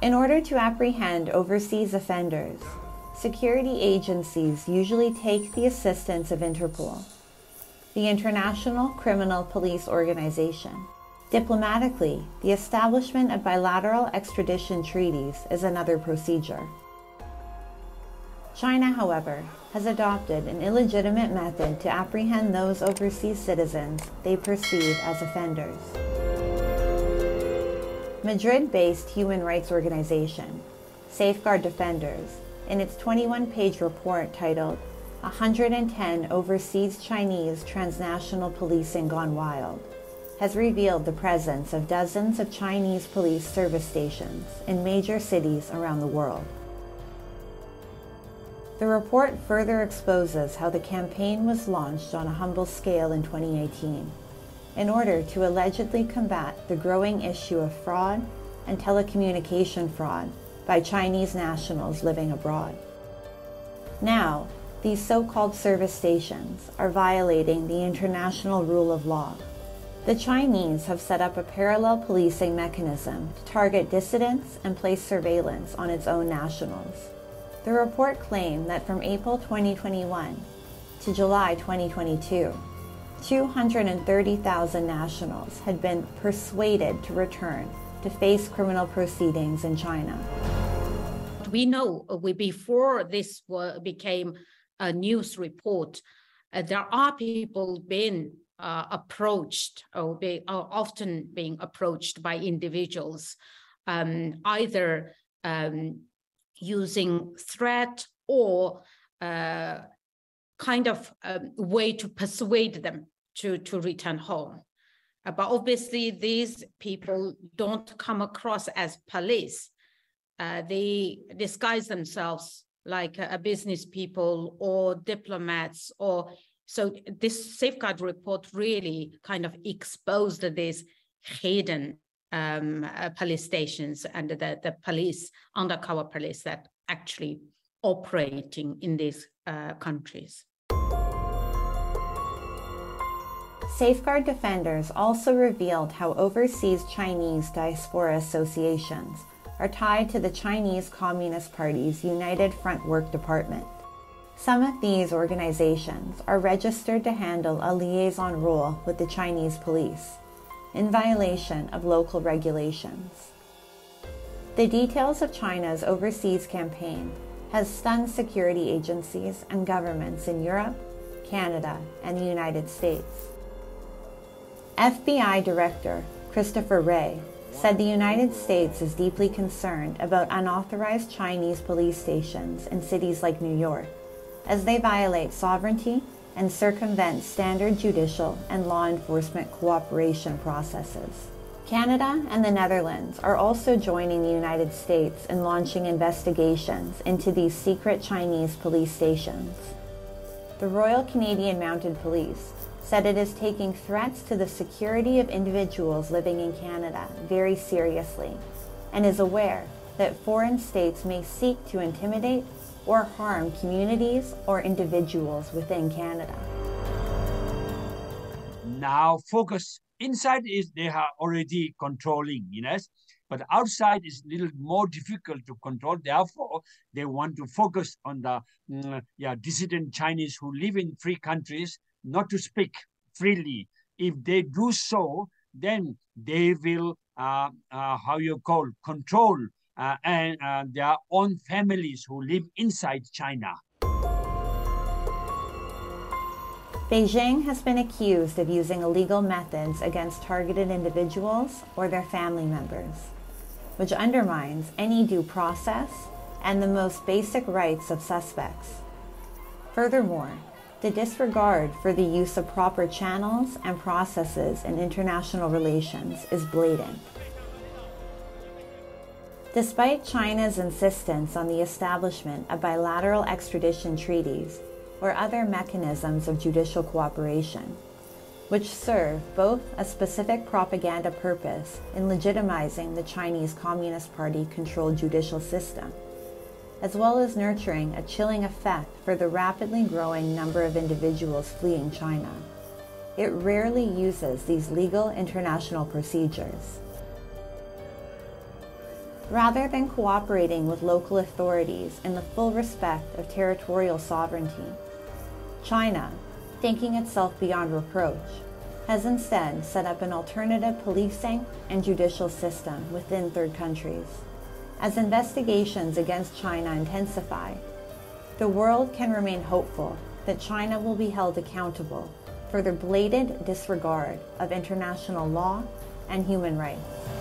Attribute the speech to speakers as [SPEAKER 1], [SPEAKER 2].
[SPEAKER 1] In order to apprehend overseas offenders, security agencies usually take the assistance of Interpol, the International Criminal Police Organization. Diplomatically, the establishment of bilateral extradition treaties is another procedure. China, however, has adopted an illegitimate method to apprehend those overseas citizens they perceive as offenders. Madrid-based human rights organization, Safeguard Defenders, in its 21-page report titled 110 Overseas Chinese Transnational Policing Gone Wild, has revealed the presence of dozens of Chinese police service stations in major cities around the world. The report further exposes how the campaign was launched on a humble scale in 2018 in order to allegedly combat the growing issue of fraud and telecommunication fraud by Chinese nationals living abroad. Now, these so-called service stations are violating the international rule of law. The Chinese have set up a parallel policing mechanism to target dissidents and place surveillance on its own nationals. The report claimed that from April 2021 to July 2022, 230,000 nationals had been persuaded to return to face criminal proceedings in China.
[SPEAKER 2] We know before this became a news report, there are people being approached or often being approached by individuals, either using threat or kind of way to persuade them to return home. But obviously, these people don't come across as police. They disguise themselves like business people or diplomats. So this safeguard report really kind of exposed these hidden police stations and the police, undercover police that actually operating in these countries.
[SPEAKER 1] Safeguard Defenders also revealed how overseas Chinese diaspora associations are tied to the Chinese Communist Party's United Front Work Department. Some of these organizations are registered to handle a liaison role with the Chinese police, in violation of local regulations. The details of China's overseas campaign has stunned security agencies and governments in Europe, Canada, and the United States. FBI Director Christopher Wray said the United States is deeply concerned about unauthorized Chinese police stations in cities like New York, as they violate sovereignty and circumvent standard judicial and law enforcement cooperation processes. Canada and the Netherlands are also joining the United States in launching investigations into these secret Chinese police stations. The Royal Canadian Mounted Police said it is taking threats to the security of individuals living in Canada very seriously and is aware that foreign states may seek to intimidate or harm communities or individuals within Canada.
[SPEAKER 3] Now focus inside is they are already controlling, yes, but outside is a little more difficult to control. Therefore, they want to focus on the dissident Chinese who live in free countries, not to speak freely. If they do so, then they will, control their own families who live inside China.
[SPEAKER 1] Beijing has been accused of using illegal methods against targeted individuals or their family members, which undermines any due process and the most basic rights of suspects. Furthermore, the disregard for the use of proper channels and processes in international relations is blatant. Despite China's insistence on the establishment of bilateral extradition treaties or other mechanisms of judicial cooperation, which serve both a specific propaganda purpose in legitimizing the Chinese Communist Party-controlled judicial system, as well as nurturing a chilling effect for the rapidly growing number of individuals fleeing China, it rarely uses these legal international procedures. rather than cooperating with local authorities in the full respect of territorial sovereignty. China, thinking itself beyond reproach, has instead set up an alternative policing and judicial system within third countries. As investigations against China intensify, the world can remain hopeful that China will be held accountable for their blatant disregard of international law and human rights.